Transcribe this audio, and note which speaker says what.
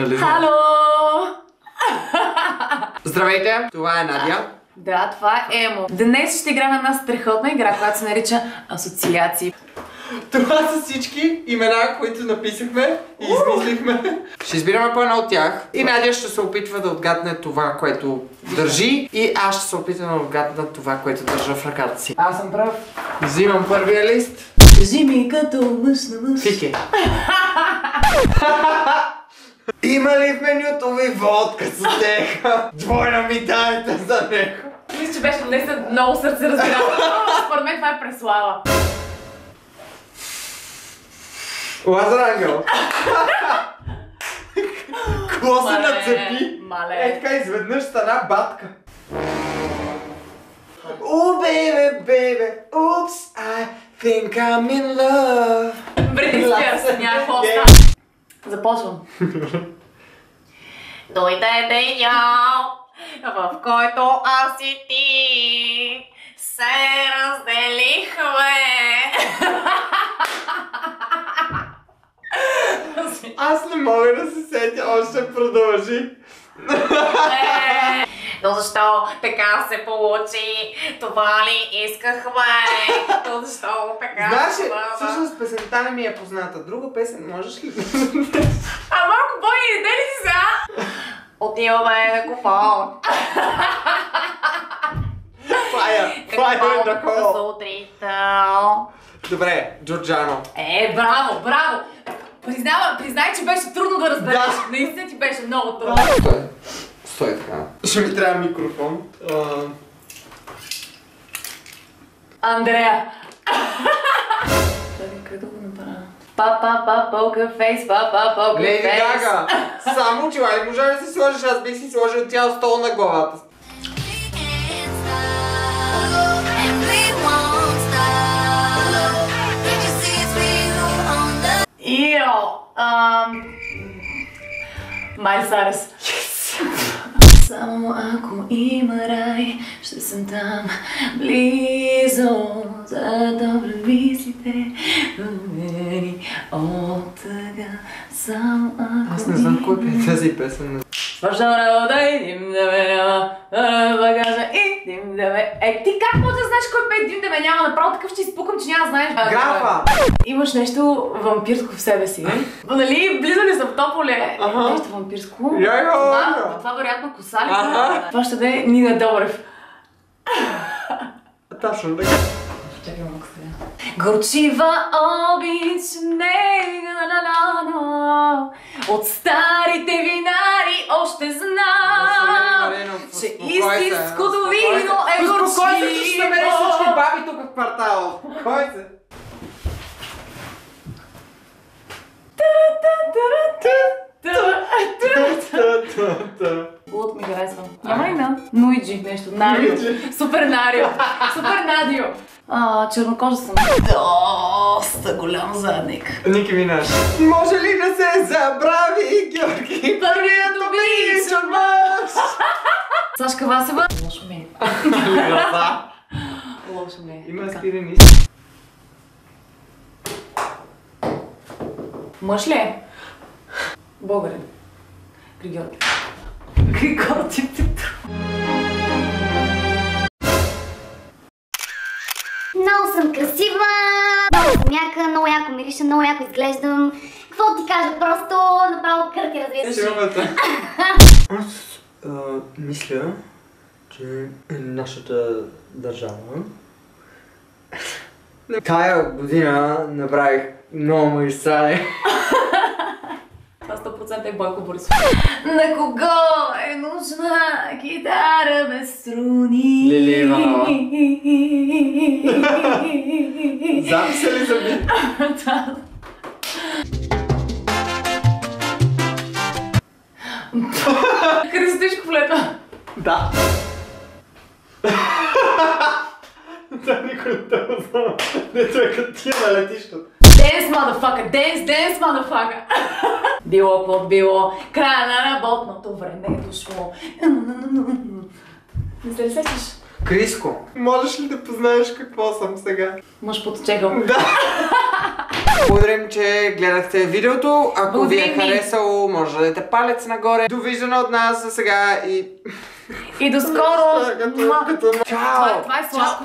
Speaker 1: Хало!
Speaker 2: Здравейте, това е Надя.
Speaker 1: Да, това е Емо. Днес ще играем една страхотна игра, която се нарича асоциации.
Speaker 2: Това са всички имена, които написахме и измислихме. Ще избираме по едно от тях. И Надя ще се опитва да отгадне това, което държи. И аз ще се опитам да отгадна това, което държа в ръката си. Аз съм прав. Взимам първия лист.
Speaker 1: Кажи ми като мъж на мъж.
Speaker 2: Фике. Има ли в менюто ви водка с теха? Двойна ми дайте за него.
Speaker 1: Мисля, че беше наистина много сърце разбирателно. Според мен това е Преслава.
Speaker 2: Лазар Ангел. Кво се нацепи?
Speaker 1: Мале.
Speaker 2: Е така изведнъж стана батка. О, бебе, бебе, упс, I think I'm in love.
Speaker 1: Бритни Спирс, някакво оста. Започвам. Дойде деня, в който аз и ти се разделихме.
Speaker 2: Аз не мога да се сетя, още продължи.
Speaker 1: Но защо така се получи? Това ли искахме? Но защо така?
Speaker 2: Знаеш ли, всъщност песента не ми е позната. Друга песен можеш ли да
Speaker 1: А малко по-иде ли си сега? Отиваме на купон.
Speaker 2: Fire the call.
Speaker 1: Сутринта.
Speaker 2: Добре, Джорджано.
Speaker 1: Браво, браво! Признай, че беше трудно да разбереш.
Speaker 2: Да.
Speaker 1: Наистина ти беше много трудно.
Speaker 2: Стой така. Ще ми трябва микрофон.
Speaker 1: Андрея. Чакай, къде да го направя? Папа, покър фейс, папа, покър фейс.
Speaker 2: Леди Гага. Само очила ли можа да си сложиш? Аз бих си сложил цял стол на главата.
Speaker 1: Майли Сайръс. Само ако има рай, ще съм там близо, за да мислите умени от тъга. Само ако
Speaker 2: Аз не знам кой е тази песен.
Speaker 1: свършам работа и дим да ме няма, багажа и дим да ме... Ти как може да знаеш кой пее дим да ме няма? Направо такъв ще изпукам, че няма знаеш.
Speaker 2: Графа!
Speaker 1: Имаш нещо вампирско в себе си, нали? Близо ли са в Тополе? Нещо вампирско. Това вероятно коса ли? Това ще да е Нина Добрев.
Speaker 2: Точно така.
Speaker 1: Чакай малко сега. Горчива обич, от старите винари още знам, че истинското вино е горчиво.
Speaker 2: Успокой се, че ще намериш всички баби тук в квартала. Успокой се.
Speaker 1: Луд ми харесва. Няма ли на? Нуиджи нещо. Нарио. Супер Нарио. Супер Надио. Чернокожа съм. Доста голям задник.
Speaker 2: Ники Минаж. Може ли да се забрави, Георги?
Speaker 1: Първият обичан мъж. Сашка Васева. Лошо ми е. Лошо ми е.
Speaker 2: Има спирени.
Speaker 1: Мъж ли е? Българин. Григор. Григор Петров.
Speaker 3: Много съм красива, много съм яка, много яко мириша, много яко изглеждам. Какво ти кажа, просто направо кърти развива.
Speaker 2: Аз мисля, че нашата държава тая година направих много магистрали.
Speaker 1: Това 100% е Бойко Борисов. На кого е нужна китара без струни?
Speaker 2: Лили Иванова. Записа ли зъби?
Speaker 1: Да. Христишко влета.
Speaker 2: Да. Това никой не те узнава. Не, това е като тия на летището.
Speaker 1: Dance, motherfucker! Dance, motherfucker! Било какво било, края на работното време е дошло. Не се ли сещаш?
Speaker 2: Криско, можеш ли да познаеш какво съм сега?
Speaker 1: Мъж под чегъл.
Speaker 2: Да. Благодарим, че гледахте видеото. Ако ви е харесало, може да дадете палец нагоре. Довиждане от нас за сега и...
Speaker 1: И до скоро!
Speaker 2: Чао!
Speaker 1: Това е сладко.